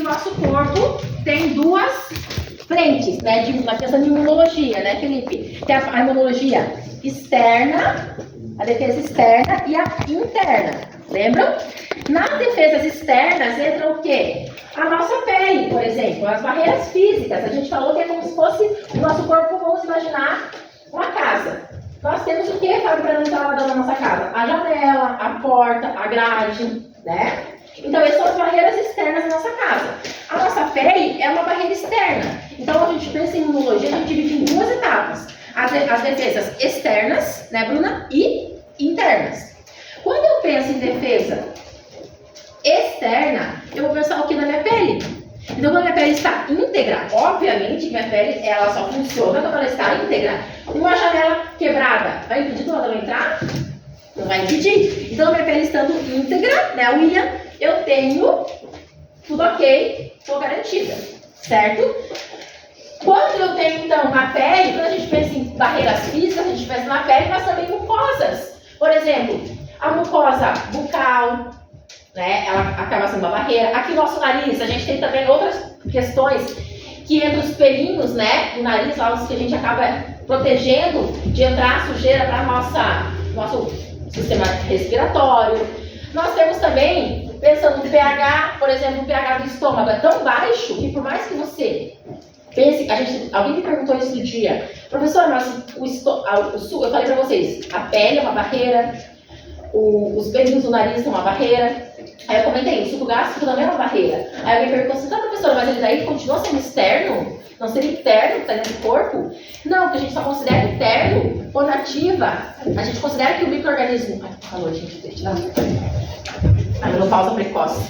nosso corpo tem duas frentes, né? Pensando em imunologia, né, Felipe? Tem a imunologia externa, a defesa externa e a interna. Lembram? Nas defesas externas entra o quê? A nossa pele, por exemplo, as barreiras físicas. A gente falou que é como se fosse o nosso corpo, vamos imaginar, uma casa. Nós temos o que, Fábio, para não entrar lá da nossa casa? A janela, a porta, a grade, né? Então, essas são as barreiras externas da nossa casa. A nossa pele é uma barreira externa. Então, a gente pensa em imunologia, a gente divide em duas etapas. As defesas externas, né, Bruna? E internas. Quando eu penso em defesa externa, eu vou pensar o que na minha pele? Então, quando a minha pele está íntegra, obviamente, minha pele ela só funciona quando ela está íntegra. Uma janela quebrada, vai impedir do lado entrar? Não vai impedir. Então, a minha pele estando íntegra, né, William, eu tenho tudo ok, estou garantida, certo? Quando eu tenho, então, a pele, quando a gente pensa em barreiras físicas, a gente pensa na pele, mas também mucosas. Por exemplo, a mucosa bucal, né, ela acaba sendo uma barreira. Aqui no nosso nariz, a gente tem também outras questões que entre os pelinhos, né, do nariz, lá os que a gente acaba protegendo de entrar sujeira para nosso sistema respiratório. Nós temos também, pensando no pH, por exemplo, o pH do estômago é tão baixo que por mais que você pense, alguém me perguntou isso no dia, professor, mas eu falei para vocês, a pele é uma barreira, os pelinhos do nariz são uma barreira. Aí eu comentei, o suco gástrico também é uma barreira. Aí alguém perguntou assim, tá, professora, mas ele daí continua sendo externo? Não seria interno, que está dentro do corpo? Não, porque a gente só considera interno quando ativa. A gente considera que o micro-organismo... Ai, que calor, gente, deixa eu tirar. Menopausa precoce.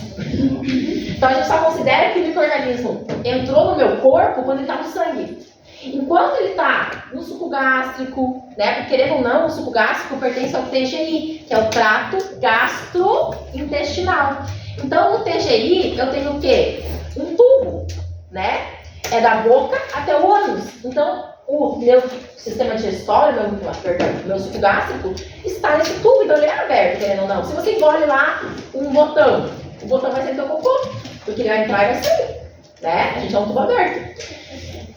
Então a gente só considera que o micro-organismo entrou no meu corpo quando ele está no sangue. Enquanto ele está no suco gástrico, né? Porque querendo ou não, o suco gástrico pertence ao TGI, que é o trato gastrointestinal. Então no TGI eu tenho o quê? Um tubo, né? É da boca até o ânus. Então o meu sistema digestório, meu suco gástrico, está nesse tubo, então ele é aberto, querendo ou não. Se você engole lá um botão, o botão vai ser teu cocô, porque ele vai entrar e vai sair, né? A gente é um tubo aberto.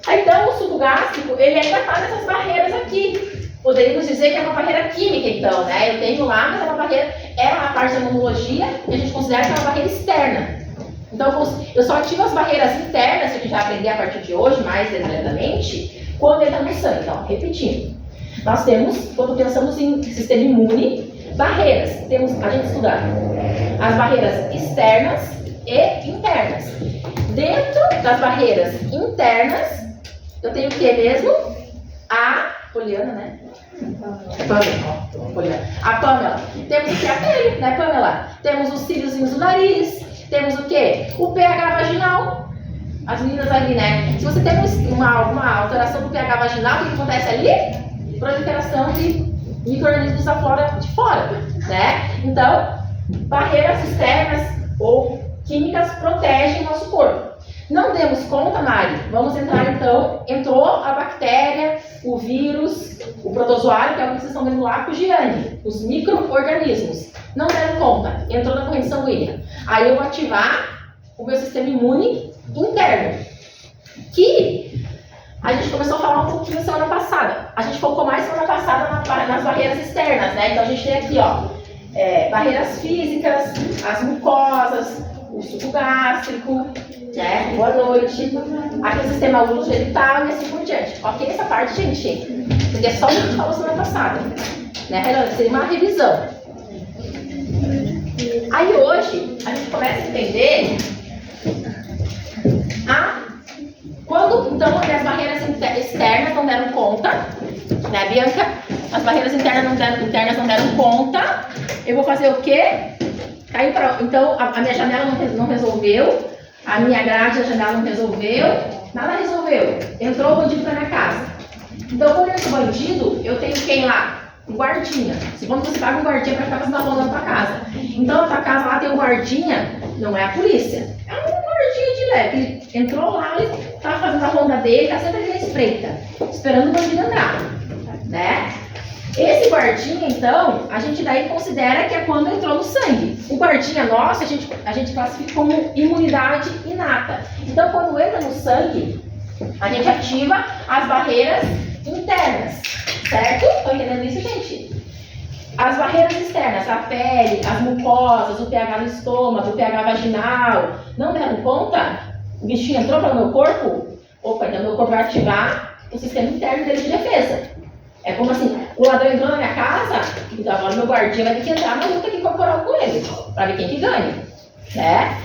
Então, o suco gástrico, ele ainda está nessas barreiras aqui. Poderíamos dizer que é uma barreira química, então, né? Eu tenho lá, mas é uma barreira, é uma parte da imunologia, e a gente considera que é uma barreira externa. Então, eu só ativo as barreiras internas, que a gente vai aprender a partir de hoje, mais detalhadamente, quando entra no sangue. Então, repetindo. Nós temos, quando pensamos em sistema imune, barreiras. A gente estuda as barreiras externas e internas. Dentro das barreiras internas, eu tenho o que mesmo? A Poliana, né? Pamela. A Pamela. Temos o que? A pele, né, Pamela? Temos os cíliozinhos do nariz. Temos o que? O pH vaginal. As meninas ali, né? Se você tem uma alteração do pH vaginal, o que acontece ali? Proliferação de micro-organismos de fora, né? Então, barreiras externas ou químicas protegem o nosso corpo. Não demos conta, Mari? Vamos entrar então. Entrou a bactéria, o vírus, o protozoário, que é o que vocês estão vendo lá com o Giane, os micro-organismos. Não deram conta, entrou na corrente sanguínea. Aí eu vou ativar o meu sistema imune interno, que a gente começou a falar um pouquinho semana passada. A gente focou mais semana passada nas barreiras externas, né? Então a gente tem aqui, ó, barreiras físicas, as mucosas, o suco gástrico, né? Boa noite. Aqui o sistema urogenital e assim por diante. Ok, essa parte, gente, porque é só o que a gente falou semana passada, né? Seria uma revisão. Aí hoje a gente começa a entender quando então as barreiras externas não deram conta, né, Bianca? As barreiras internas não deram conta. Eu vou fazer o quê? Então a minha janela não resolveu, a minha grade, a janela não resolveu, nada resolveu. Entrou o bandido na minha casa. Então quando entra o bandido, eu tenho quem lá? Um guardinha. Supondo que você paga um guardinha para ficar fazendo a ronda na tua casa. Então na tua casa lá tem um guardinha, não é a polícia. É um guardinha de leve. Ele entrou lá, ele tá fazendo a ronda dele, tá sempre ali na espreita, esperando o bandido entrar, né? Esse guardinha, então, a gente daí considera que é quando entrou no sangue. O guardinha nosso, a gente classifica como imunidade inata. Então, quando entra no sangue, a gente ativa as barreiras internas, certo? Estão entendendo isso, gente? As barreiras externas, a pele, as mucosas, o pH no estômago, o pH vaginal, não deram conta? O bichinho entrou para o meu corpo? Opa, então meu corpo vai ativar o sistema interno dele de defesa. É como assim, o ladrão entrou na minha casa, então agora meu guardinha vai ter que entrar na luta aqui corporal com ele, para ver quem que ganha, né?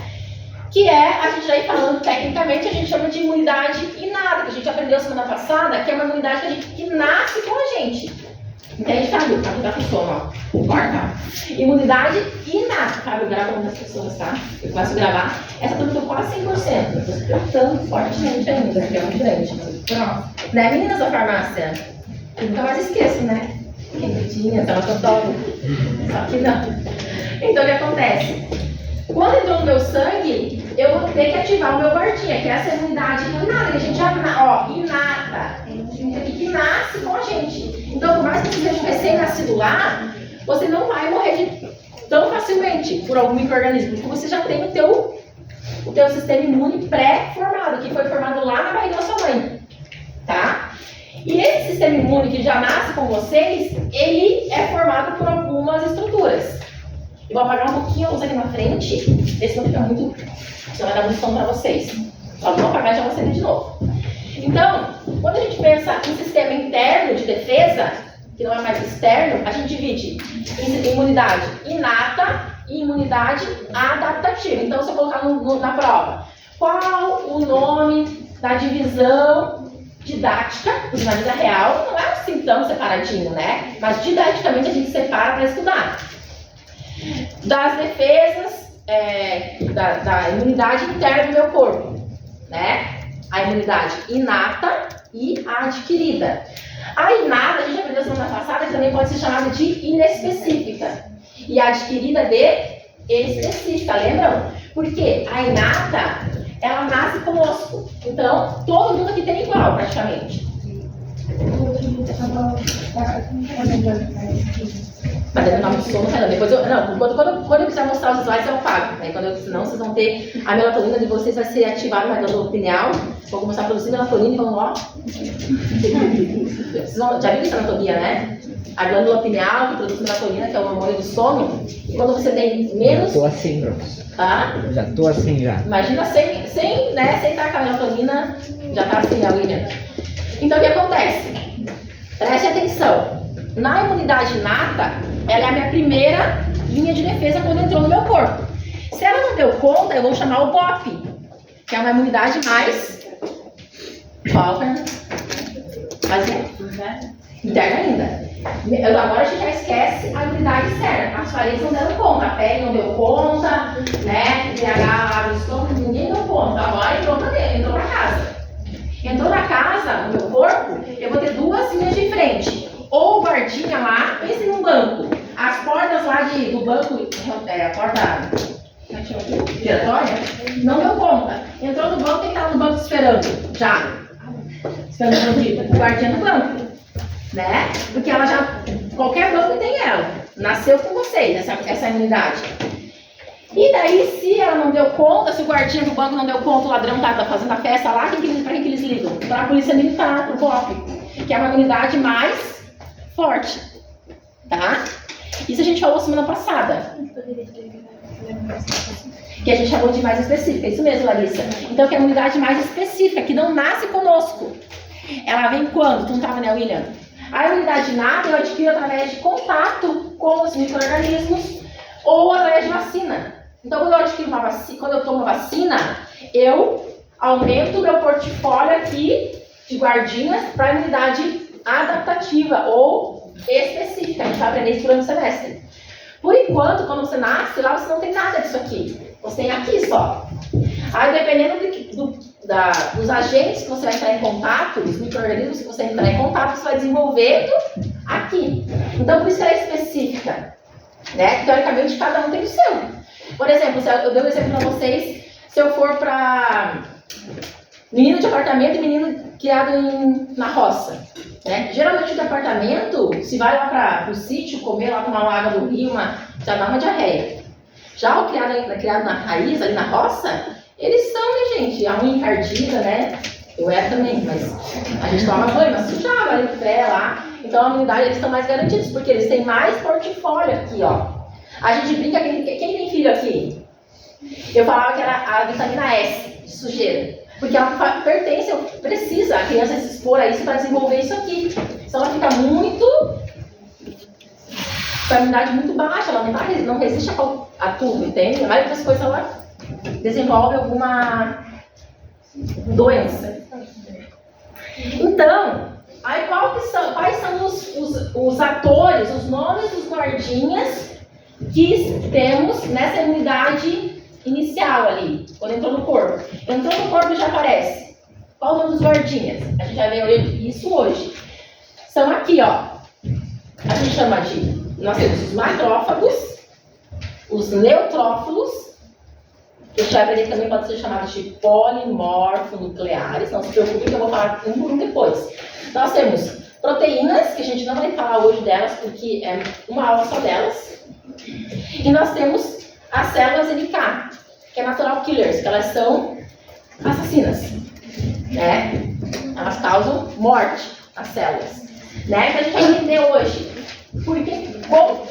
Que é, a gente aí falando tecnicamente, a gente chama de imunidade inata, que a gente aprendeu semana passada, que é uma imunidade que nasce com a gente. Entende, Fábio? Fábio, dá pro som, ó. Corta. Imunidade inata. Fábio, grava muitas pessoas, tá? Eu começo a gravar. Essa turma tô quase 100%. Eu tô tratando fortemente ainda, porque é muito grande. Pronto. Né, meninas da farmácia? Eu nunca mais esqueço, né? Quentinha, tava total. Só que não. Então, o que acontece? Quando entrou no meu sangue, eu vou ter que ativar o meu guardinha, que é essa imunidade inata, que a gente chama, ó, inata. Que nasce com a gente. Então, por mais que você seja recém-nascido lá, você não vai morrer tão facilmente por algum micro-organismo, porque você já tem o teu sistema imune pré-formado, que foi formado lá na barriga da sua mãe. Tá? E esse sistema imune que já nasce com vocês, ele é formado por algumas estruturas. Eu vou apagar um pouquinho a luz aqui na frente, esse não fica muito, senão vai dar muito som para vocês. Só vou apagar e já vou acender de novo. Então, quando a gente pensa em sistema interno de defesa, que não é mais externo, a gente divide em imunidade inata e imunidade adaptativa. Então, se eu colocar na prova, qual o nome da divisão didática, porque na vida real não é assim tão separadinho, né? Mas didaticamente a gente separa para estudar. Das defesas, da imunidade interna do meu corpo, né? A imunidade inata e a adquirida. A inata, a gente aprendeu semana passada, que também pode ser chamada de inespecífica. E a adquirida de específica, lembram? Porque a inata, ela nasce conosco. Então, todo mundo aqui tem igual, praticamente. Mas deve nome de sono, depois quando eu quiser mostrar os slides eu pago. Aí senão vocês vão ter a melatonina de vocês vai ser ativada na glândula pineal. Vou começar a produzir melatonina e vão ó. Vocês já viram isso na anatomia, né? A glândula pineal que produz melatonina, que é o hormônio do sono. E quando você tem menos. Já tô assim, professor. Tá? Já tô assim já. Imagina sem estar com a melatonina, já tá assim, a William. Então o que acontece? Preste atenção. Na imunidade inata, ela é a minha primeira linha de defesa quando entrou no meu corpo. Se ela não deu conta, eu vou chamar o BOP, que é uma imunidade mais... Qual, Fernanda? Interna ainda. Agora a gente já esquece a imunidade externa. As paredes não deram conta, a pele não deu conta, né? O pH abre o estômago, ninguém deu conta. Agora entrou pra casa. Entrou na casa, no meu corpo, eu vou ter duas linhas de frente. Ou o guardinha lá, pense num banco. As portas lá do banco, a porta giratória, não deu conta. Entrou no banco, quem estava no banco esperando? Já. Esperando o bandido. O guardinha no banco. Né? Porque ela já, qualquer banco tem ela. Nasceu com vocês, essa imunidade. E daí, se ela não deu conta, se o guardinha do banco não deu conta, o ladrão tá fazendo a festa lá, pra quem que eles ligam? Para a polícia militar, pro BOP, que é uma imunidade mais forte, tá? Isso a gente falou semana passada. Que a gente chamou de mais específica, isso mesmo, Larissa. Então, que é a imunidade mais específica, que não nasce conosco. Ela vem quando? Tu não estava, né, William? A imunidade inata eu adquiro através de contato com os micro-organismos ou através de vacina. Então, quando eu adquiro uma vacina, quando eu tomo uma vacina, eu aumento o meu portfólio aqui de guardinhas para a imunidade adaptativa ou específica. A gente vai aprender isso durante o semestre. Por enquanto, quando você nasce, lá você não tem nada disso aqui. Você tem aqui só. Aí, dependendo dos agentes que você vai entrar em contato, dos micro-organismos que você entrar em contato, você vai desenvolvendo aqui. Então, por isso que ela é específica. Né? Teoricamente, cada um tem o seu. Por exemplo, eu dei um exemplo para vocês, se eu for para Menino de apartamento e menino criado na roça. Né? Geralmente de apartamento, se vai lá para o sítio comer, lá tomar uma água do rio, já dá uma diarreia. Já o criado na raiz, ali na roça, eles são, né, gente? A unha encardida, né? Eu era também, mas a gente toma banho, mas sujava ali no pé lá. Então a imunidade eles estão mais garantidos, porque eles têm mais portfólio aqui, ó. A gente brinca, quem tem filho aqui? Eu falava que era a vitamina S, de sujeira. Porque ela pertence, precisa a criança se expor a isso para desenvolver isso aqui. Senão ela fica muito... com a imunidade muito baixa, ela não resiste a tudo, entende? A maioria das coisas ela desenvolve alguma doença. Então, aí quais são os atores, os nomes dos guardinhas que temos nessa imunidade inicial ali, quando entrou no corpo? Entrou no corpo já aparece. Qual o nome dos guardinhas? A gente já leu isso hoje. São aqui, ó. A gente chama de... Nós temos os macrófagos, os neutrófilos, que a gente vai aprender também pode ser chamado de polimorfonucleares. Não se preocupe que eu vou falar um por um depois. Nós temos proteínas, que a gente não vai falar hoje delas, porque é uma aula só delas. E nós temos as células NK, que é natural killers, que elas são assassinas, né? Elas causam morte, as células. Né? Então a gente vai entender hoje o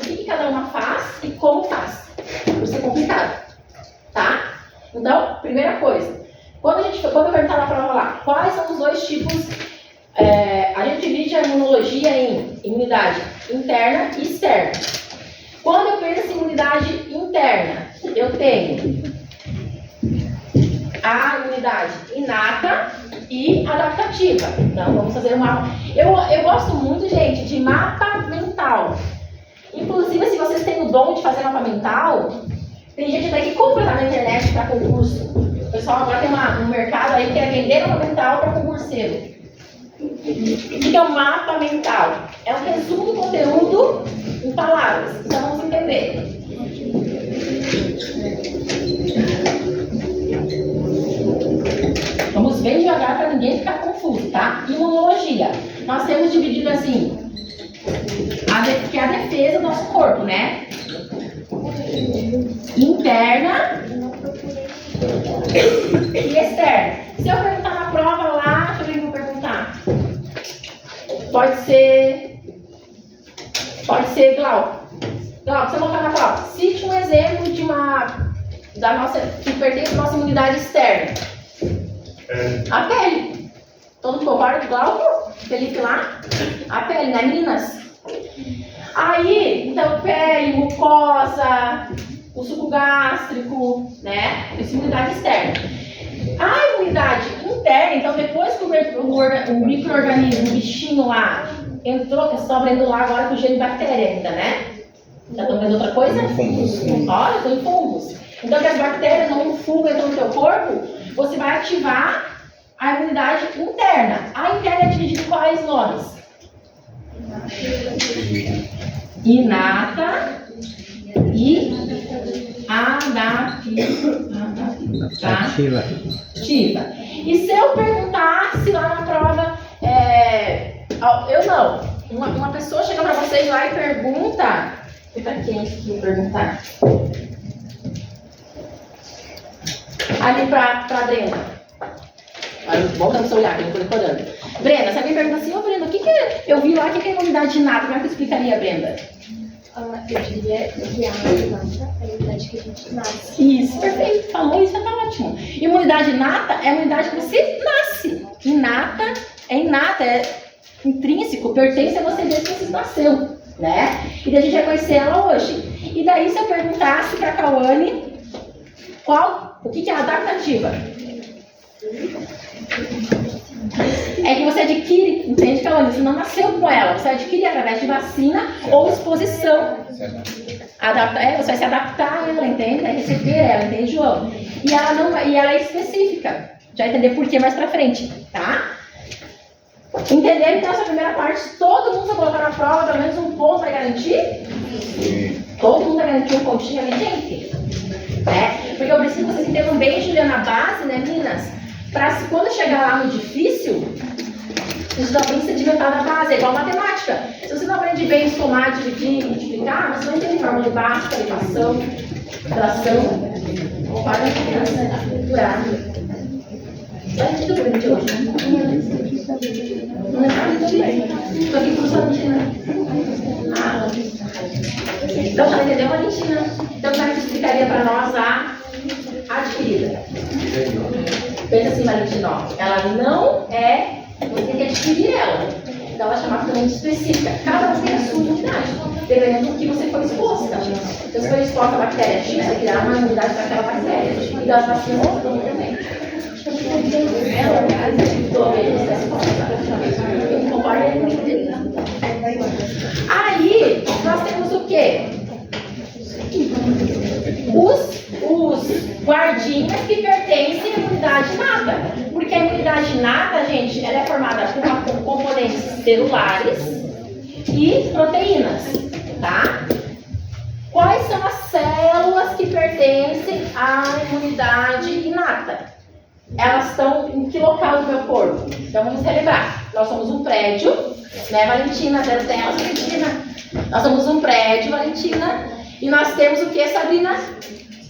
que cada uma faz e como faz. Por ser complicado, tá? Então, primeira coisa, quando eu perguntar na prova lá, quais são os dois tipos, a gente divide a imunologia em imunidade interna e externa. Quando eu penso em imunidade interna, eu tenho a imunidade inata e adaptativa. Então, vamos fazer uma... Eu gosto muito, gente, de mapa mental. Inclusive, se vocês têm o dom de fazer mapa mental, tem gente até que compra na internet para concurso. O pessoal agora tem um mercado aí que quer vender mapa mental para concurseiro. O que é um mapa mental? É um resumo do conteúdo em palavras. Então, vamos entender. Vamos bem devagar para ninguém ficar confuso, tá? Imunologia. Nós temos dividido assim, que é a defesa do nosso corpo, né? Interna e externa. Se eu perguntar na prova lá, deixa eu ver o que eu vou perguntar. Pode ser Glauco. Glauco, se eu colocar na prova, cite um exemplo de que pertence à nossa imunidade externa. A pele. Todo mundo concorda com o Glauco? Felipe lá? A pele, né, meninas? Aí, então, pele, mucosa, o suco gástrico, né? Isso é imunidade externa. A imunidade interna, então, depois que o micro-organismo, o bichinho lá, entrou, que vocês estão aprendendo lá agora com o gene bactéria ainda, né? Já estão vendo outra coisa? Fungos. Olha, estão em fungos. Então, que as bactérias ou um fungo entram no teu corpo, você vai ativar a imunidade interna. A interna é dividida em quais nomes? Inata e adaptativa. E se eu perguntasse lá na prova, uma pessoa chega para vocês lá e pergunta, para quem que perguntar? Ali para Brenda. Volta no seu olhar, que eu não estou decorando. Brenda, se alguém pergunta assim, Brenda, o que eu vi lá, o que é imunidade inata? Como é que eu explicaria, Brenda? Eu diria que a imunidade que a gente nasce. Isso, perfeito. Falou isso, tá ótimo. Imunidade inata é a imunidade que você nasce. Inata, é intrínseco, pertence a você desde que você nasceu, né? E daí a gente vai conhecer ela hoje. E daí, se eu perguntasse para a Cauane, o que é a adaptativa? É que você adquire, entende, Cauane? Você não nasceu com ela, você adquire através de vacina ou exposição. Você vai se adaptar a ela, entende? Vai receber ela, entende, João? E ela é específica. Já vai entender por que mais pra frente, tá? Entenderam então essa primeira parte? Todo mundo vai colocar na prova, pelo menos um ponto vai garantir? Sim. Todo mundo vai garantir um pontinho ali, gente? Porque eu preciso que vocês entendam bem, Juliana, a base, né, meninas? Para quando chegar lá no difícil, isso já bem sedimentado na base, é igual matemática. Se você não aprende bem somar, dividir, multiplicar, você não entende fórmula básica, equação, fração, para curar. Vai te do de hoje. Estou aqui com Valentina. Então, já entendeu, Valentina? Então, já explicaria para nós a adquirida. Pensa assim, Valentina, ó, ela não é, você tem que adquirir ela. Então, ela é chamada também de específica. Cada um tem a sua unidade, dependendo do que você foi exposta. Então, se foi exposta a bactéria X, você criar uma unidade para aquela bactéria. E das vacinas também. Aí, nós temos o quê? Os guardinhas que pertencem à imunidade inata. Porque a imunidade inata, gente, ela é formada por componentes celulares e proteínas, tá? Quais são as células que pertencem à imunidade inata? Elas estão em que local do meu corpo? Então vamos relembrar. Nós somos um prédio, né, Valentina? Zero delas, Valentina. Nós somos um prédio, Valentina. E nós temos o que, Sabrina?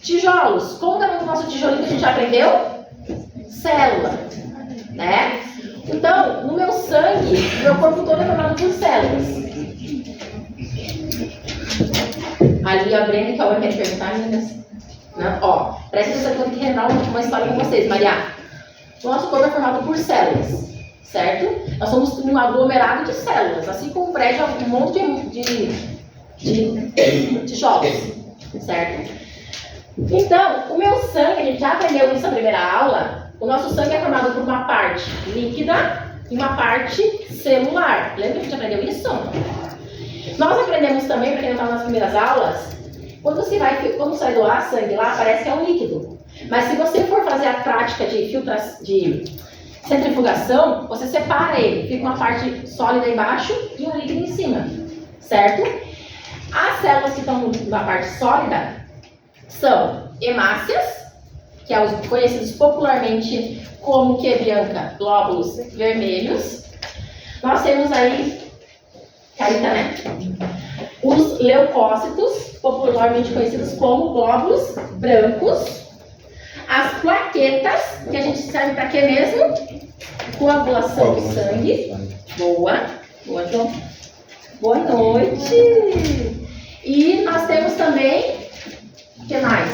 Tijolos. Como que é o nosso tijolinho que a gente já aprendeu? Célula, né? Então, no meu sangue, meu corpo todo é formado por células. Ali a Brenda e a Cauã querem perguntar, meninas? Não? Ó, presta atenção que eu tenho que relembrar uma história com vocês, Maria. O nosso corpo é formado por células, certo? Nós somos um aglomerado de células, assim como um prédio é um monte de tijolos, certo? Então, o meu sangue, a gente já aprendeu isso na primeira aula, o nosso sangue é formado por uma parte líquida e uma parte celular. Lembra que a gente aprendeu isso? Nós aprendemos também, para quem não estava nas primeiras aulas, quando você vai doar sangue lá, parece que é um líquido. Mas se você for fazer a prática de centrifugação, você separa ele. Fica uma parte sólida embaixo e um líquido em cima. Certo? As células que estão na parte sólida são hemácias, que são conhecidos popularmente como que, Bianca? Glóbulos vermelhos. Nós temos aí, Carita, né? Os leucócitos, popularmente conhecidos como glóbulos brancos. As plaquetas, que a gente serve para quê mesmo? Coagulação de sangue. Boa. Boa, João. Boa noite. E nós temos também, o que mais?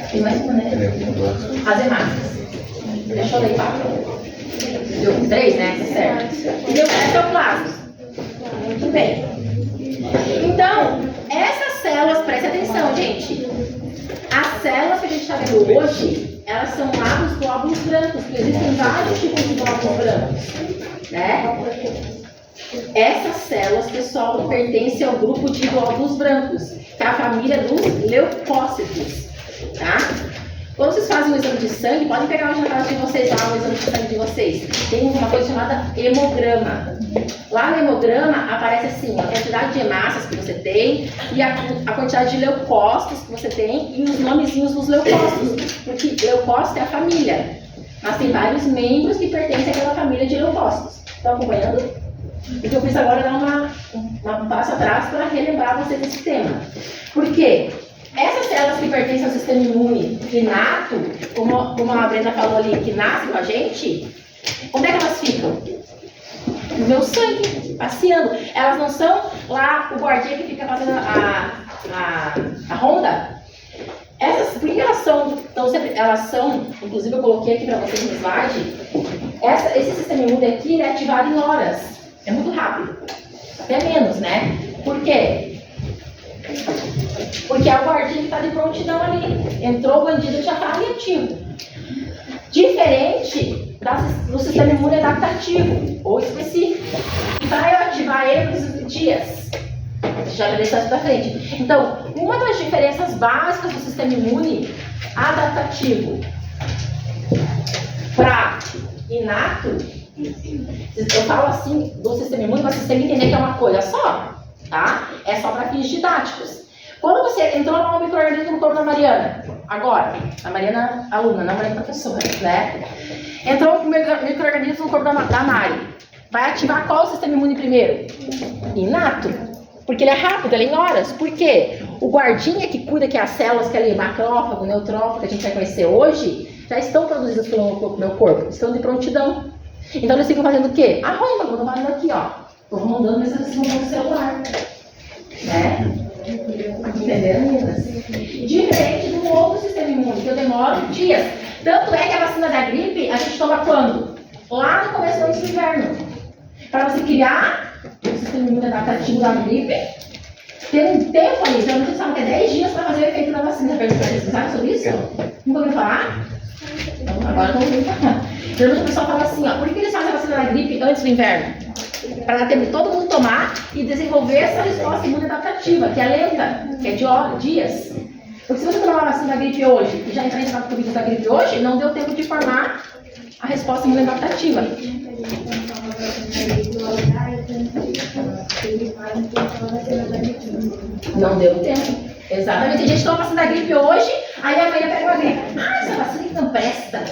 Tem mais uma, né? As hemácias. Deixa eu ler 4. Deu 3, né? Certo. E deu ectoplasma. Muito bem. Então, essas células, preste atenção, gente. As células que a gente está vendo hoje, elas são lá dos glóbulos brancos, porque existem vários tipos de glóbulos brancos, né? Essas células, pessoal, pertencem ao grupo de glóbulos brancos, que é a família dos leucócitos, tá? Quando vocês fazem um exame de sangue, podem pegar hoje na casa de vocês lá, o exame de sangue de vocês. Tem uma coisa chamada hemograma. Lá no hemograma aparece assim, a quantidade de hemácias que você tem e a quantidade de leucócitos que você tem e os nomezinhos dos leucócitos. Porque leucócito é a família, mas tem vários membros que pertencem àquela família de leucócitos. Estão acompanhando? O que eu fiz agora é dar um passo atrás para relembrar vocês desse tema. Por quê? Essas células que pertencem ao sistema imune inato, como a Brenda falou ali, que nascem com a gente, onde é que elas ficam? No meu sangue, passeando. Elas não são lá o guardinha que fica fazendo a ronda. Essas, por que elas são, inclusive eu coloquei aqui para vocês no slide, esse sistema imune aqui é ativado em horas. É muito rápido. Até menos, né? Por quê? Porque é o guardinha que está de prontidão ali. Entrou o bandido, ele já está ali ativo. Diferente do sistema imune adaptativo ou específico. E para eu ativar ele, eu preciso de dias. Já vai deixar isso para frente. Então, uma das diferenças básicas do sistema imune adaptativo para inato, eu falo assim do sistema imune, mas vocês têm que entender que é uma coisa só, tá? É só para fins didáticos. Quando você entrou lá um micro-organismo no corpo da Mariana, agora, a Mariana aluna, não a Mariana professora, né? Entrou um micro-organismo no corpo da Mari. Vai ativar qual o sistema imune primeiro? Inato. Porque ele é rápido, ele é em horas. Por quê? O guardinha que cuida que as células, que é macrófago, neutrófago, que a gente vai conhecer hoje, já estão produzidas pelo meu corpo, estão de prontidão. Então eles ficam fazendo o quê? Arromba, eu tô fazendo aqui, ó. Tô arrondando, mas vocês vão no celular. Né? Entenderam, meninas? Diferente do outro sistema imune, que eu demoro dias. Tanto é que a vacina da gripe, a gente toma quando? Lá no começo do inverno. Para você criar o sistema imune adaptativo da gripe, tem um tempo ali, então vocês sabem que é 10 dias para fazer o efeito da vacina. Vocês sabem sobre isso? Nunca ouviu falar? Então, agora eu não ouvi falar. Geralmente o pessoal fala assim, ó, por que eles fazem a vacina da gripe antes do inverno? Para dar tempo de todo mundo tomar e desenvolver essa resposta imune adaptativa, que é lenta, que é de horas, dias. Porque se você tomar a vacina da gripe hoje e já entrar em contato com o vírus da gripe hoje, não deu tempo de formar a resposta imune adaptativa. Não deu tempo. Exatamente. A gente toma a vacina da gripe hoje, aí amanhã pega uma gripe. Ah, essa vacina que não presta.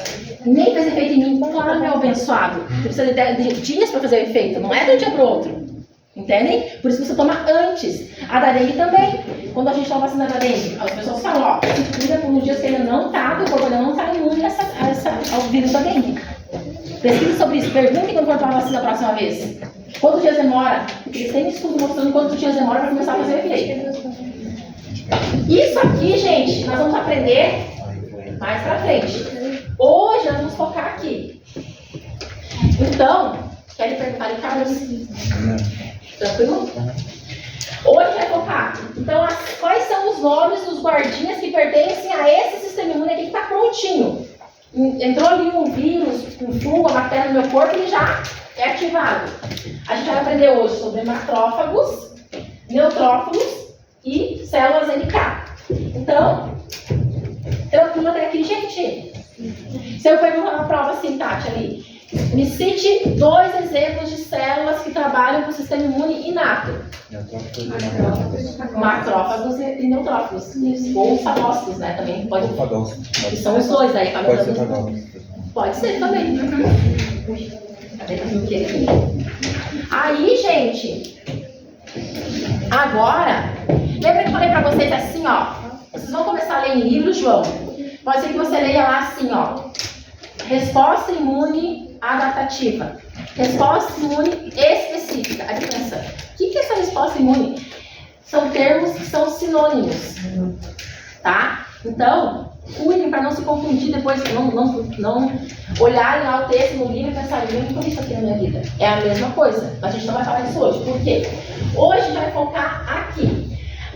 Nem fez efeito em mim. Claro, meu abençoado. Você precisa de dias para fazer o efeito, não é de um dia para o outro. Entendem? Por isso que você toma antes. A da dengue também. Quando a gente toma a vacina da dengue, as pessoas falam, ó, se cuida por uns dias que ele não está, o corpo não está imune ao vírus da dengue. Pesquisa sobre isso. Perguntem quando for tomar a vacina a próxima vez. Quantos dias demora? Eles têm estudo mostrando quantos dias demora para começar a fazer o efeito. Isso aqui, gente, nós vamos aprender mais pra frente. Hoje nós vamos focar aqui. Então, querem perguntar de Carlos? Tranquilo? Hoje vai focar. Então, quais são os nomes dos guardinhas que pertencem a esse sistema imune aqui que está prontinho? Entrou ali um vírus, um fungo, uma bactéria no meu corpo, ele já é ativado. A gente vai aprender hoje sobre macrófagos, neutrófilos e células NK. Então, tranquilo até aqui, gente? Se eu perguntar na prova assim, Tati, ali, me cite 2 exemplos de células que trabalham com o sistema imune inato. Macrófagos e neutrófagos. Ou fagócitos, né? Também pode. Que são os dois aí. Pode ser fagócitos. Pode ser também. Aí, gente, agora, lembra que eu falei pra vocês assim, ó, vocês vão começar a ler em livro, João. Pode ser que você leia lá assim, ó, resposta imune adaptativa, resposta imune específica. A diferença, o que é essa resposta imune? São termos que são sinônimos, tá? Então, cuidem para não se confundir depois, não olharem lá o texto no livro e pensarem, eu nunca vi isso aqui na minha vida. É a mesma coisa, mas a gente não vai falar disso hoje. Por quê? Hoje a gente vai focar aqui.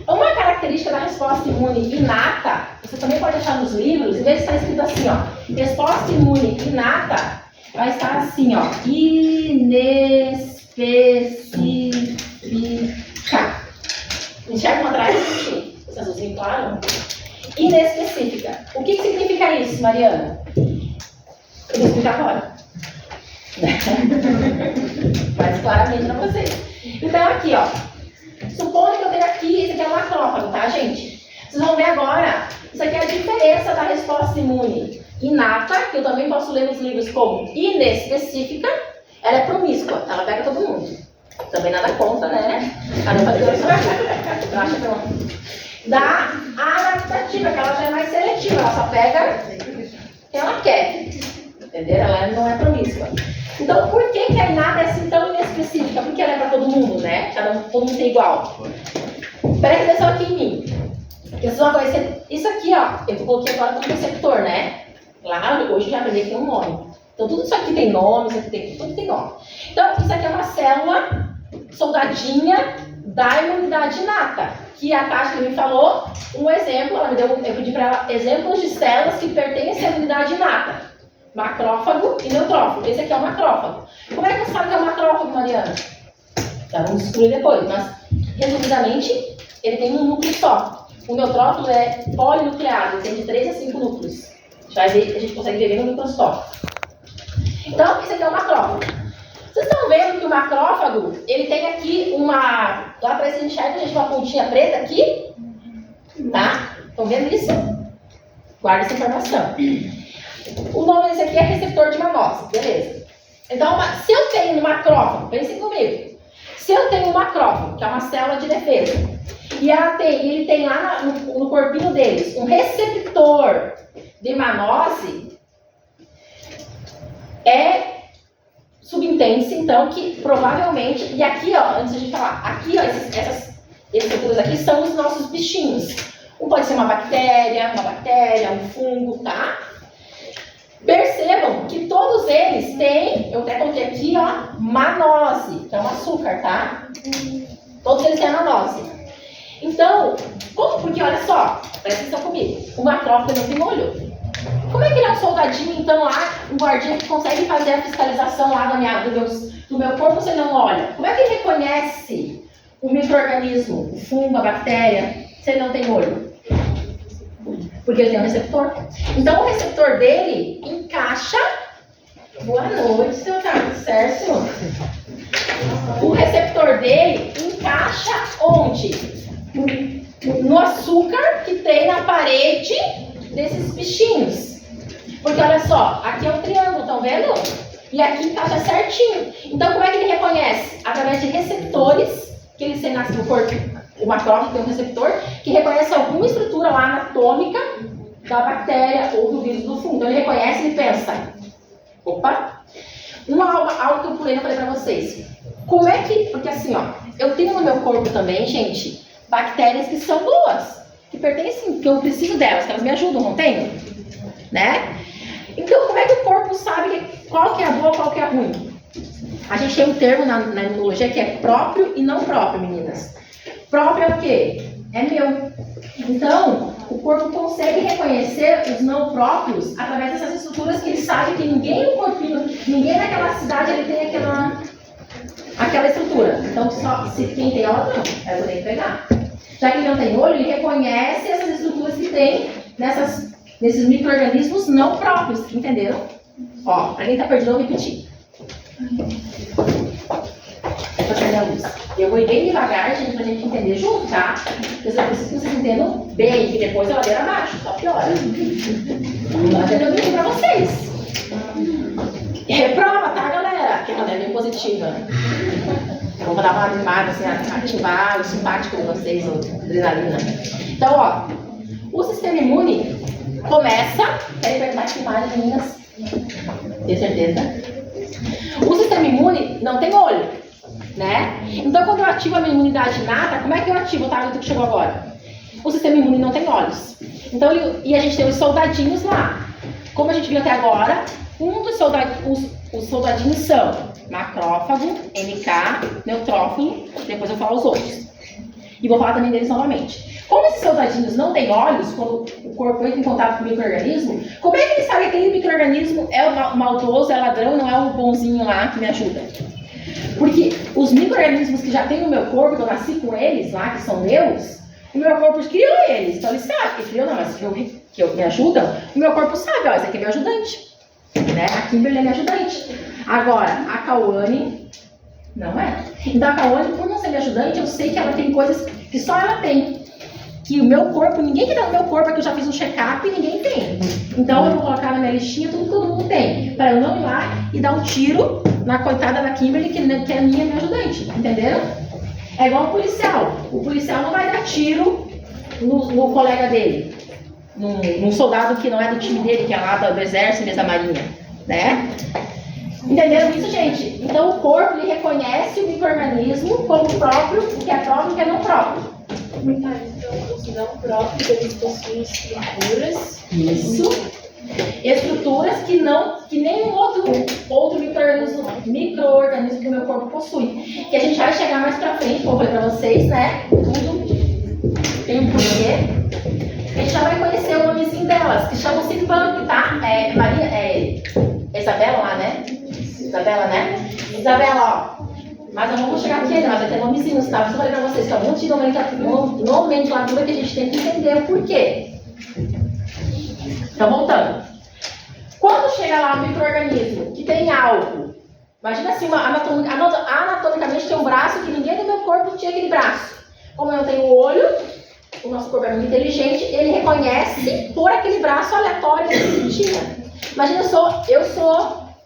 Uma característica da resposta imune inata, você também pode achar nos livros, em vez de estar escrito assim, ó, resposta imune inata, vai estar assim, ó, inespecífica. Enxergam atrás? Esse azulzinho claro? Inespecífica. O que significa isso, Mariana? Eu vou explicar agora. Mais claramente para vocês. Então, aqui, ó. Supondo que eu tenho aqui, esse aqui é um macrófago, tá, gente? Vocês vão ver agora. Isso aqui é a diferença da resposta imune inata, que eu também posso ler nos livros como inespecífica. Ela é promíscua, ela pega todo mundo. Também nada contra, né? A não fazer isso. Da adaptativa, que ela já é mais seletiva, ela só pega o que ela quer. Entendeu? Ela não é promíscua. Então, por que a inata é assim tão inespecífica? Porque ela é para todo mundo, né? Todo mundo tem igual. Presta atenção aqui em mim. Vocês vão conhecer isso aqui, ó. Eu coloquei agora como receptor, né? Lá, hoje já aprendi que tem um nome. Então, tudo isso aqui tem nome, isso aqui tem, tudo tem nome. Então, isso aqui é uma célula soldadinha da imunidade inata. Que a Tati me falou um exemplo, ela me deu, eu pedi para ela exemplos de células que pertencem à imunidade inata. Macrófago e neutrófago. Esse aqui é o macrófago. Como é que você sabe que é o macrófago, Mariana? Tá, vamos descobrir depois, mas resumidamente, ele tem um núcleo só. O neutrófilo é polinucleado, tem de 3 a 5 núcleos. A gente consegue ver no microscópio. Então, esse aqui é o macrófago. Vocês estão vendo que o macrófago, ele tem aqui uma... Lá atrás você enxerga, gente, uma pontinha preta aqui. Tá? Estão vendo isso? Guarda essa informação. O nome desse aqui é receptor de manose, beleza. Então, se eu tenho um macrófago, pensem comigo. Se eu tenho um macrófago, que é uma célula de defesa, e ele tem lá no corpinho deles um receptor de manose, subentende-se então que provavelmente, e aqui ó, antes de falar, aqui ó, essas estruturas aqui são os nossos bichinhos. Pode ser uma bactéria, um fungo, tá? Percebam que todos eles têm, eu até coloquei aqui, ó, manose, que é um açúcar, tá? Todos eles têm a manose. Então, porque olha só, presta atenção comigo, o macrófago não tem olho. Como é que ele é um soldadinho, então, lá, um guardinha que consegue fazer a fiscalização lá do meu corpo se ele não olha? Como é que ele reconhece o micro-organismo, o fungo, a bactéria, se ele não tem olho? Porque ele tem um receptor. Então, o receptor dele encaixa... Boa noite, seu Carlos, certo? O receptor dele encaixa onde? No açúcar que tem na parede desses bichinhos. Porque olha só, aqui é um triângulo, estão vendo? E aqui encaixa certinho. Então como é que ele reconhece? Através de receptores que eles têm no corpo. O macrófago tem um receptor que reconhece alguma estrutura lá anatômica da bactéria ou do vírus do fungo. Então ele reconhece e pensa, opa, algo que eu pulei, não falei pra vocês. Como é que, porque assim ó, eu tenho no meu corpo também, gente, bactérias que são boas, que pertencem, que eu preciso delas, que elas me ajudam, não tenho? Né? Então como é que o corpo sabe qual que é a boa, qual que é a ruim? A gente tem um termo na imunologia que é próprio e não próprio, meninas. Próprio é o quê? É meu. Então, o corpo consegue reconhecer os não próprios através dessas estruturas que ele sabe que ninguém no corpinho, ninguém naquela cidade ele tem aquela estrutura. Então, só se quem tem ela não, eu vou ter que pegar. Já que ele não tem olho, ele reconhece essas estruturas que tem nesses micro-organismos não próprios, entenderam? Ó, pra quem tá perdido, eu vou repetir. Deixa eu acender a luz. Eu vou ir bem devagar, gente, pra gente entender junto, tá? Eu só preciso que vocês entendam bem, que depois a ladeira abaixo, só piora. Não entendeu bem pra vocês. Reprova, tá, galera? Que ela é bem positiva. Eu vou dar uma animada, assim, ativar o simpático de vocês, a adrenalina. Então, ó, o sistema imune começa... Querem perguntar que mais, meninas? Tem certeza? O sistema imune não tem olho, né? Então, quando eu ativo a minha imunidade inata, como é que eu ativo, tá? O que chegou agora? O sistema imune não tem olhos. Então, e a gente tem os soldadinhos lá. Como a gente viu até agora, os soldadinhos são macrófago, NK, neutrófilo, depois eu falo os outros. E vou falar também deles novamente. Como esses soldadinhos não têm olhos, quando o corpo entra em contato com o micro-organismo, como é que ele sabe que aquele micro-organismo é o maldoso, é ladrão, não é o bonzinho lá que me ajuda? Porque os micro-organismos que já tem no meu corpo, que eu nasci com eles lá, que são meus, o meu corpo criou eles. Então ele sabe que criou, não, mas que me ajudam, o meu corpo sabe, ó, esse aqui é meu ajudante. Né? A Kimberly é minha ajudante. Agora, a Cauane não é. Então a Cauane, por não ser minha ajudante, eu sei que ela tem coisas que só ela tem. Que o meu corpo, ninguém que dá no meu corpo, é que eu já fiz um check-up e ninguém tem. Então eu vou colocar na minha listinha tudo que todo mundo tem. Para eu não ir lá e dar um tiro na coitada da Kimberly, que é minha ajudante. Entenderam? É igual o policial. O policial não vai dar tiro no colega dele. Num soldado que não é do time dele, que é lá do exército mesmo, da marinha. Né? Entenderam isso, gente? Então o corpo ele reconhece o micro-organismo como próprio, o que é próprio e o que é não próprio. Então, os não próprios, eles possuem estruturas. Isso. Estruturas que nenhum outro micro-organismo que o meu corpo possui. Que a gente vai chegar mais pra frente, vou ver pra vocês, né? Tudo tem um porquê. A gente já vai conhecer o nomezinho delas, que chamam-se PAMP, tá? Isabela lá, né? Isabela, né? Isabela, ó. Mas eu não vou chegar aqui ainda, mas vai ter nomezinhos, tá? Eu falei pra vocês que é um monte de nomenclatura que a gente tem que entender o porquê. Então, voltando. Quando chega lá um micro-organismo que tem álcool, imagina assim, anatomicamente tem um braço que ninguém no meu corpo tinha aquele braço. Como eu não tenho olho, o nosso corpo é muito inteligente, ele reconhece por aquele braço aleatório que ele tinha. Imagina,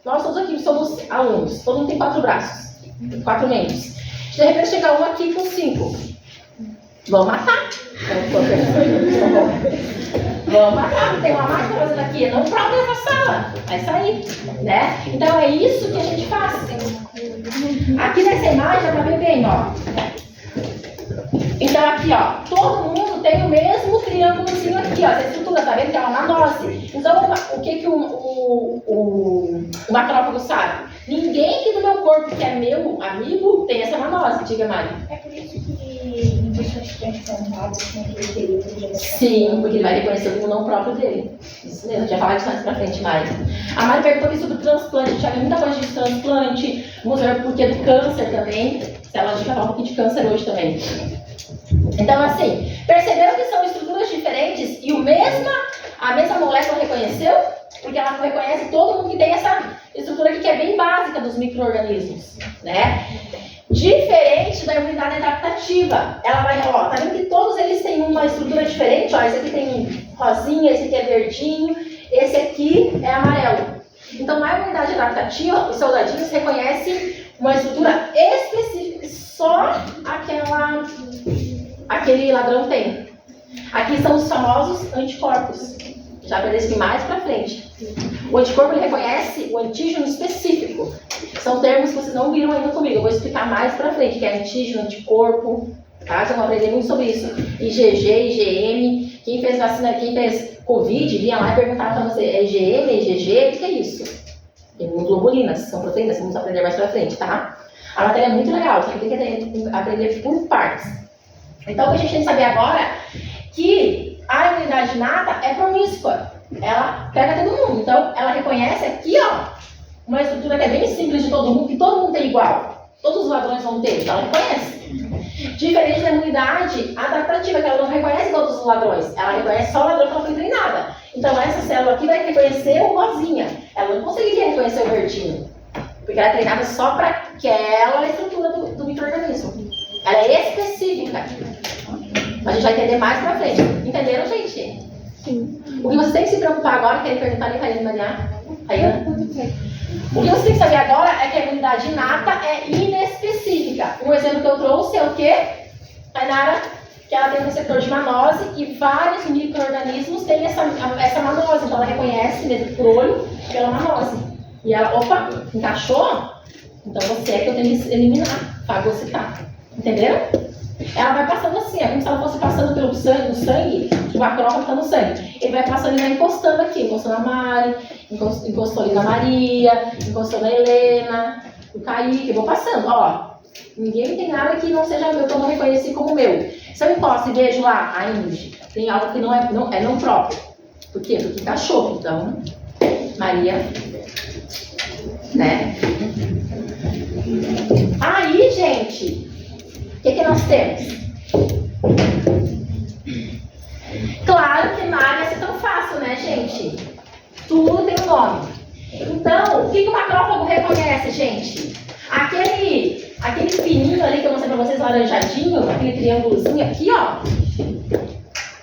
nós todos aqui somos alunos, todo mundo tem 4 braços, 4 membros. De repente chega um aqui com 5. Vão matar. Vamos matar, tem uma máquina fazendo aqui, não prova essa sala, vai sair, né? Então é isso que a gente faz. Aqui nessa imagem dá pra ver bem, ó. Então aqui, ó, todo mundo tem o mesmo triângulozinho aqui, ó. Essa estrutura, tá vendo que é uma manose. Então o que o macrófago sabe? Ninguém aqui do meu corpo que é meu amigo tem essa manose, diga, Mari. É por isso que indicações transplantadas naquele período de Sim, porque ele vai reconhecer como não próprio dele. Isso mesmo, já falar disso mais pra frente, Mari. A Mari perguntou aqui sobre o transplante, a gente já viu muita coisa de transplante, vamos ver porque do câncer também. Se ela vai falar um pouquinho de câncer hoje também. Então, assim, perceberam que são estruturas diferentes e a mesma molécula reconheceu? Porque ela reconhece todo mundo que tem essa estrutura aqui que é bem básica dos micro-organismos, né? Diferente da imunidade adaptativa. Ela vai, ó, tá vendo que todos eles têm uma estrutura diferente? Ó, esse aqui tem rosinha, esse aqui é verdinho, esse aqui é amarelo. Então, na imunidade adaptativa, os soldadinhos reconhecem uma estrutura específica que só aquele ladrão tem. Aqui são os famosos anticorpos. Já aprendeu isso mais pra frente. O anticorpo ele reconhece o antígeno específico. São termos que vocês não viram ainda comigo. Eu vou explicar mais pra frente, que é antígeno, anticorpo. Tá? Já vou aprender muito sobre isso. IgG, IgM. Quem fez vacina, quem fez Covid, vinha lá e perguntava pra você, é IgM, IgG? O que é isso? Immunoglobulinas, são proteínas, vamos aprender mais pra frente, tá? A matéria é muito legal, você tem que aprender por partes. Então, o que a gente tem que saber agora é que a imunidade inata é promíscua. Ela pega todo mundo. Então, ela reconhece aqui, ó, uma estrutura que é bem simples de todo mundo, que todo mundo tem igual. Todos os ladrões vão ter, então ela reconhece. Diferente da imunidade adaptativa, que ela não reconhece todos os ladrões. Ela reconhece só o ladrão que ela foi treinada. Então, essa célula aqui vai reconhecer o rosinha. Ela não conseguiria reconhecer o verdinho. Porque ela é treinada só para aquela estrutura do micro-organismo. Ela é específica. A gente vai entender mais pra frente. Entenderam, gente? Sim. O que você tem que se preocupar agora, querem perguntar ali, Raíssa Maria? O que você tem que saber agora é que a imunidade inata é inespecífica. Um exemplo que eu trouxe é o quê? Tainara, que ela tem um receptor de manose e vários micro-organismos têm essa manose. Então ela reconhece mesmo por olho pela manose. E ela, opa, encaixou? Então você é que eu tenho que eliminar, fagocitar. Entenderam? Ela vai passando assim, é como se ela fosse passando pelo sangue, no sangue, o macrófago está no sangue. Ele vai passando e vai encostando aqui, encostou na Mari, encostou ali na Maria, encostou na Helena, o Kaique, eu vou passando, ó. Ninguém tem nada que não seja meu, que eu não reconheci como meu. Se eu encosto e vejo lá a Ingrid, tem algo que não é não próprio. Por quê? Porque encaixou. Então, Maria, né? Aí, gente, o que nós temos? Claro que não ia ser tão fácil, né, gente? Tudo tem um nome. Então, o que o macrófago reconhece, gente? Aquele fininho ali que eu mostrei pra vocês, laranjadinho, aquele triângulozinho aqui, ó.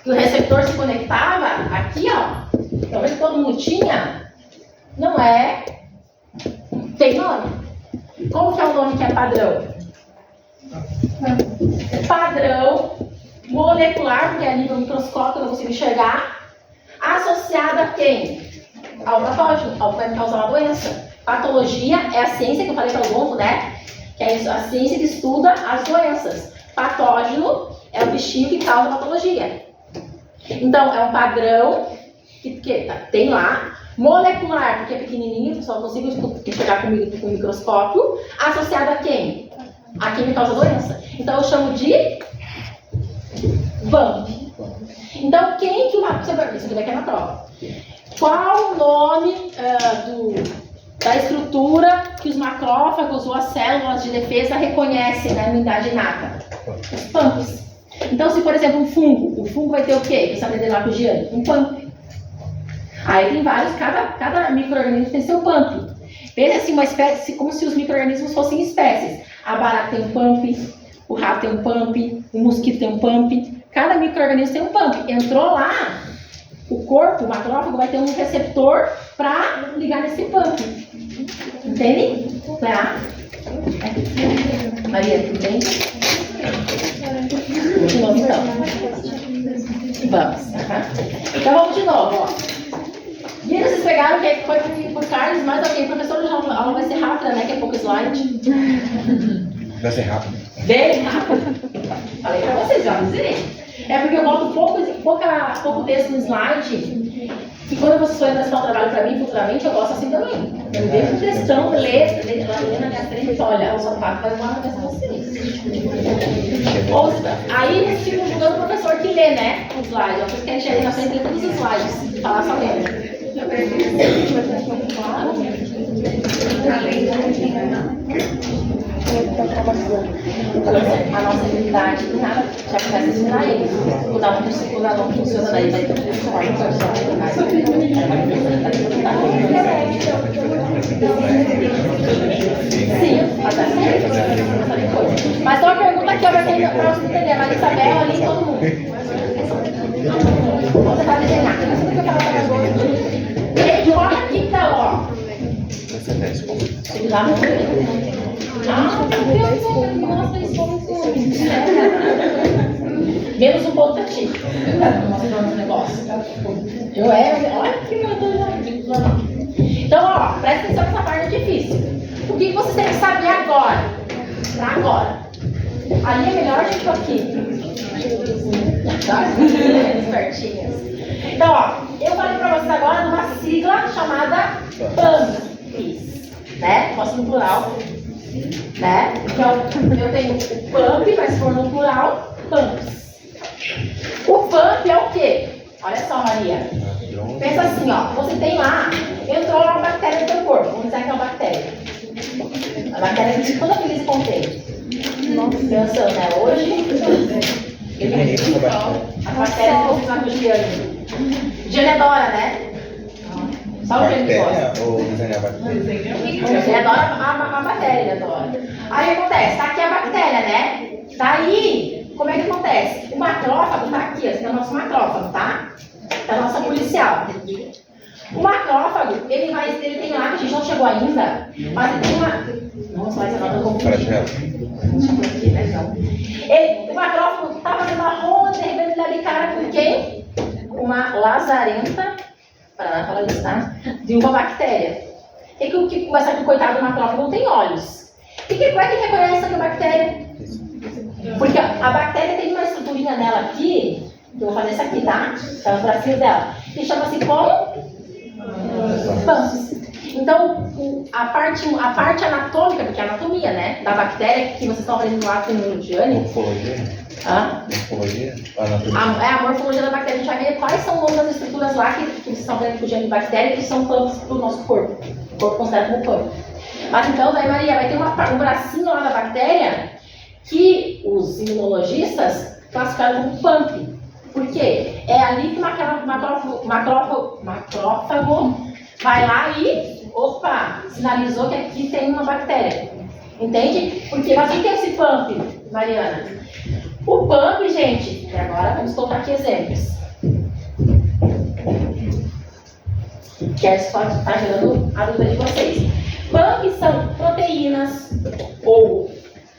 Que o receptor se conectava, aqui, ó. Talvez todo mundo tinha. Não é. Tem nome. Como que é o nome que é padrão? Padrão molecular, porque é a nível microscópico, eu não consigo enxergar, associada a quem? Ao patógeno, ao que vai causar uma doença. Patologia é a ciência que eu falei para o Gonzo, né? Que é a ciência que estuda as doenças. Patógeno é o bichinho que causa patologia. Então, é um padrão que tem lá, molecular, porque é pequenininho, só consigo enxergar com o microscópio, associado a quem? A quem me causa doença. Então, eu chamo de VAMP. Então, quem que você vai ver? Isso aqui é na prova. Qual o nome da estrutura que os macrófagos ou as células de defesa reconhecem na imunidade inata? Os PAMPs. Então, se por exemplo um fungo, o fungo vai ter o quê? Você aprendeu lá com o Gianni? Um PAMP. Aí tem vários, cada micro-organismo tem seu PAMP. Pensa assim, uma espécie, como se os micro-organismos fossem espécies. A barata tem um PAMP, o rato tem um PAMP, o mosquito tem um PAMP. Cada micro-organismo tem um pump. Entrou lá, o corpo, o macrófago, vai ter um receptor para ligar nesse pump. Entende? Tá? Maria, tudo bem? De novo, então. Vamos. Então, vamos de novo, ó. Viram, vocês pegaram que foi por Carlos, mas ok, professor, a aula vai ser rápida, né? Que é pouco slide. Vai ser rápido. Bem rápido. Falei pra vocês, já avisei. É porque eu boto pouco texto no slide. E quando vocês forem prestar um trabalho pra mim futuramente, eu gosto assim também. Eu vejo um textão, ler na minha frente, olha, o sotaque vai voar na cabeça de vocês. Aí vocês ficam julgando o professor que lê, né? O slide. Vocês querem chegar na frente de todos os slides e falar só lendo. A nossa habilidade do nada já começa a ensinar eles. O da não funciona daí, vai ter que sim, mas tem uma pergunta aqui para você entender, mas Isabel ali todo mundo. Você vai desenhar. E olha aqui que tá, ó. Mostra isso como menos um ponto pra ti. Mostrando o negócio. Olha que normal. Então, ó, presta atenção nessa parte difícil. O que você tem que saber agora? Pra agora. Ali é melhor a gente ir aqui. Espertinhas. Então, ó, eu falei pra vocês agora de uma sigla chamada PAMPs, né? Posso no plural, né? Então, eu tenho o PAMP, mas se for no plural, PAMPs. O PAMP é o quê? Olha só, Maria. Pensa assim, ó. Você tem lá, entrou uma bactéria no teu corpo. Vamos dizer que é uma bactéria. A bactéria que toda feliz contém. Pensando, né? Hoje, a bactéria que eu fiz lá com o Gianni. Gianni adora, né? Só o Gianni gosta. Ou desenhar a bactéria? Ele adora a bactéria, ele adora. Aí o que acontece? Tá aqui a bactéria, né? Daí, como é que acontece? O macrófago tá aqui, esse é o nosso macrófago, tá? É a nossa policial. O macrófago, ele tem lá, que a gente não chegou ainda, mas ele tem uma... Nossa, mas eu não tô confundindo. O macrófago tá fazendo a ronda, de repente ele dá de cara com quem? Uma lazarenta, para não falar isso, tá? De uma bactéria. E que começa que o coitado do macrófago não tem olhos. E como é que reconhece essa bactéria? Porque a bactéria tem uma estruturinha nela aqui, que eu vou fazer isso aqui, tá? Tá os bracinhos dela. Que chama-se como? PAMPs. Então, a parte anatômica, porque é a anatomia, né? Da bactéria que vocês estão aprendendo lá com o Gianni. Morfologia? Hã? Morfologia? Anatomia? A morfologia da bactéria, a gente vai ver quais são as estruturas lá que vocês estão aprendendo com o Gianni de bactéria que são PAMPs para o nosso corpo. O corpo considera como PAMP. Mas então, daí, Maria, vai ter um bracinho lá da bactéria que os imunologistas classificaram como PAMP. Por quê? É ali que o macrófago vai lá e, opa, sinalizou que aqui tem uma bactéria. Entende? Porque, mas o que é esse PAMP, Mariana? O PAMP, gente, e agora vamos colocar aqui exemplos. Que é só estar gerando a dúvida de vocês. PAMP são proteínas, ou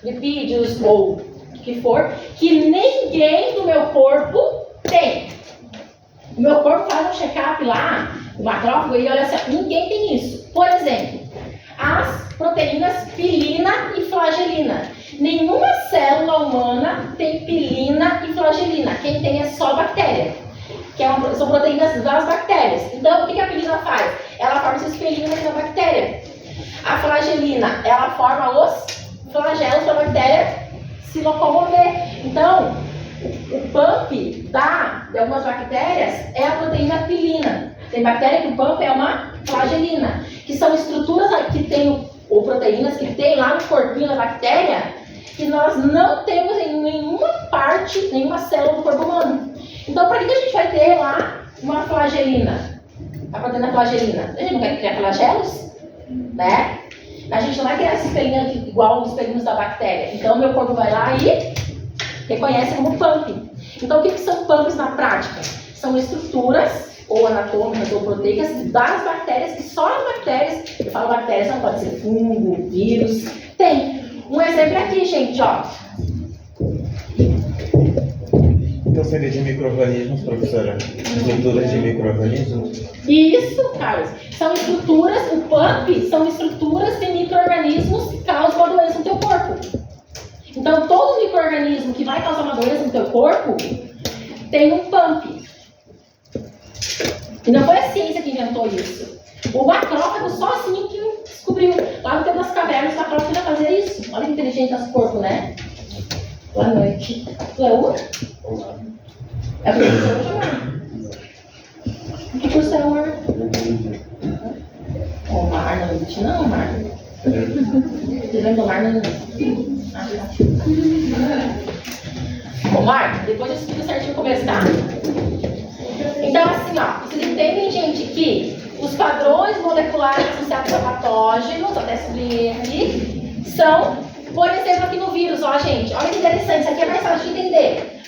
lipídios, ou o que for, que ninguém do meu corpo tem. O meu corpo faz um check-up lá, o macrófago, e olha assim, ninguém tem isso. Por exemplo, as proteínas pilina e flagelina. Nenhuma célula humana tem pilina e flagelina. Quem tem é só bactéria. São proteínas das bactérias. Então, o que a pilina faz? Ela forma os espelhinhos aqui na bactéria. A flagelina, ela forma os flagelos para a bactéria se locomover. Então, o PAMP de algumas bactérias é a proteína pilina. Tem bactéria que o PAMP é uma flagelina, que são estruturas que tem, ou proteínas que tem lá no corpinho da bactéria, que nós não temos em nenhuma parte, nenhuma célula do corpo humano. Então, para que a gente vai ter lá uma flagelina? A proteína flagelina. A gente não vai criar flagelos, né? A gente não vai criar esse espelhinho aqui, igual os espelhinhos da bactéria. Então, meu corpo vai lá e reconhece como PAMP. Então, o que são pumps na prática? São estruturas, ou anatômicas, ou proteicas, das bactérias, que só as bactérias, eu falo bactérias, não pode ser fungo, vírus, tem. Um exemplo aqui, gente, ó. Então seria de micro-organismos, professora? Estruturas de micro-organismos? Isso, Carlos. São estruturas, o PUMP são estruturas de micro-organismos que causam uma doença no teu corpo. Então, todo micro-organismo que vai causar uma doença no teu corpo tem um PUMP. E não foi a ciência que inventou isso. O macrófago só assim que descobriu. Lá no tempo das cavernas, o macrófago já fazia isso. Olha que inteligente nosso corpo, né? Boa noite. Tu é o? É o professor? Que curso é o Mar? O Mar, não existe não, Mar. Vocês lembram do Mar? Não. Ô, Mar, depois eu explico certinho como está. Então, assim, ó, vocês entendem, gente, que os padrões moleculares associados a patógenos, até sublinhei aqui, são, por exemplo, aqui no vírus, ó, gente, olha que interessante, isso aqui é mais fácil de entender.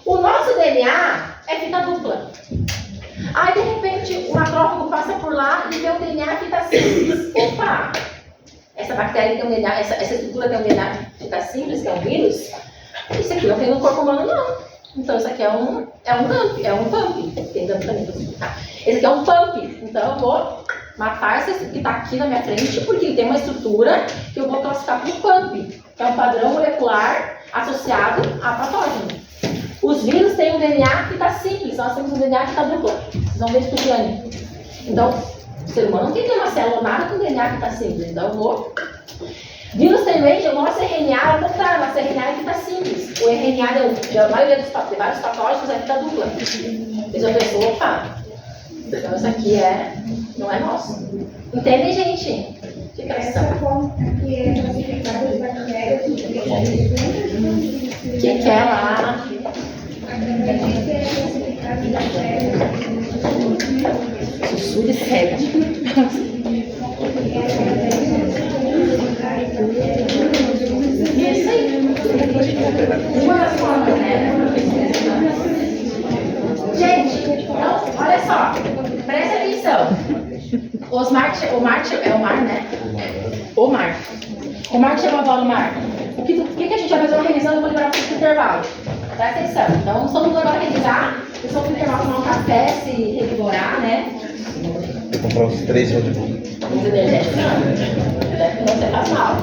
O nosso DNA é fita dupla. Aí, de repente, o macrófago passa por lá e vê um DNA fita simples. Opa! Essa bactéria tem um DNA, essa estrutura tem um DNA fita simples, que é um vírus. Isso aqui não tem no corpo humano, não. Então, isso aqui é um pump. Tem dano também pra explicar. Esse aqui é um pump. Então, eu vou matar esse que está aqui na minha frente, porque ele tem uma estrutura que eu vou classificar como pump, que é um padrão molecular associado a patógeno. Os vírus têm um DNA que está simples, nós temos um DNA que está duplo. Vocês vão ver estudando. Então, o ser humano não tem uma célula nada com DNA que está simples. Então, eu vou. Vírus também, o nosso RNA, ao contrário, nosso RNA é que está simples. O RNA, a maioria de vários patógenos é que está dupla. Vocês já pensou, opa, então isso aqui não é nosso. Entendem, gente? Fica essa. O que é lá? Sussurro sério. Isso aí. Uma das formas, né? Gente, então, olha só. Presta atenção. O Mar, é o Mar, né? O Mar que chama a bola no Mar. O que a gente vai fazer uma revisão e vou liberar para o intervalo? Presta atenção. Então, vamos agora revisar. Eu só vou intervalo tomar um café, se revigorar, né? Vou comprar uns 3 Red Bull. Os energéticos não. Você faz mal.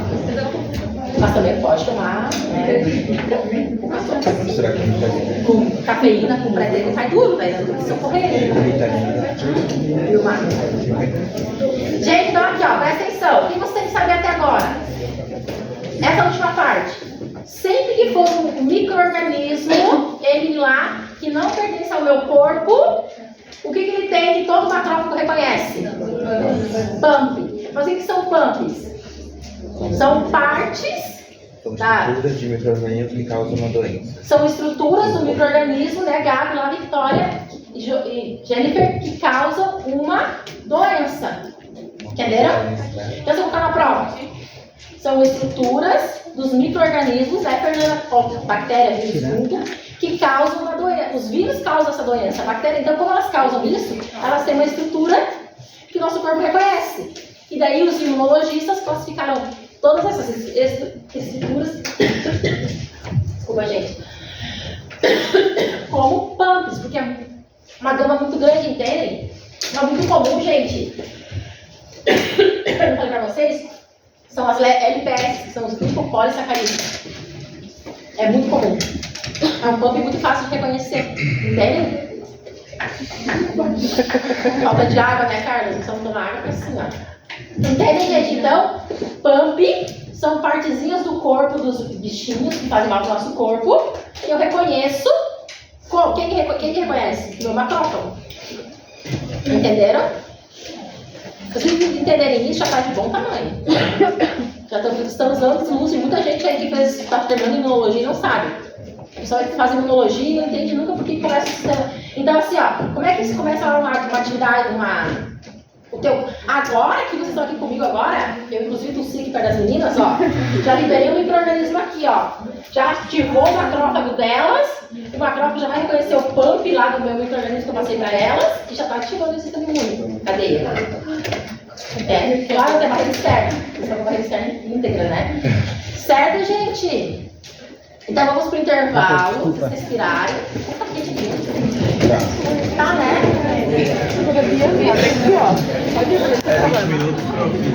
Mas também pode tomar, né? Será que não faz? Com cafeína, com pré-treino, sai duro, velho. Se eu correr. Viu, Marcos? Gente, então aqui, ó, presta atenção. O que você tem que saber até agora? Essa última parte. Sempre que for um micro-organismo, ele lá, que não pertence ao meu corpo, o que ele tem que todo macrófago reconhece? Pump. Mas o que são pumps? São partes. São estruturas de micro-organismos que causam uma doença. São estruturas do micro-organismo, né, Gabi, lá, Victoria e Jennifer, que causam uma doença. Entenderam? Então, você vai colocar na prova. São estruturas dos micro-organismos, né, Fernanda? Bactéria, vírus, fungo, que causam uma doença. Os vírus causam essa doença. A bactéria, então, como elas causam isso, elas têm uma estrutura que o nosso corpo reconhece. E daí os imunologistas classificaram todas essas estruturas, desculpa, gente, como pumps, porque é uma gama muito grande, entendem? Não é muito comum, gente. Eu falei pra vocês, são as LPS, que são os glicopolissacarídeos. É muito comum. É um pump muito fácil de reconhecer, entendem? Falta de água, né, Carlos? Precisamos tomar água pra cima. Entendem, gente? Então, pump são partezinhas do corpo dos bichinhos que fazem mal pro nosso corpo. E eu reconheço. Quem que reconhece? Meu macrófago. Entenderam? Se vocês entenderem isso, já tá de bom tamanho. Já estamos dando luz e muita gente aí que está terminando imunologia e não sabe. O pessoal que faz imunologia e não entende nunca por que começa o sistema. Então, assim, ó, como é que se começa uma atividade, Agora que vocês estão aqui comigo agora, eu inclusive tossi aqui perto das meninas, ó. Já liberei um micro-organismo aqui, ó. Já ativou o macrófago delas. O macrófago já vai reconhecer o pump lá do meu micro-organismo que eu passei pra elas. E já tá ativando o sistema imune. Cadê ele? Claro, tem a barreira externa. Isso é uma barreira externa íntegra, né? Certo, gente? Então vamos pro intervalo. Vocês respirarem. Tá quente aqui. Tá, né? É 20 minutos para o fim.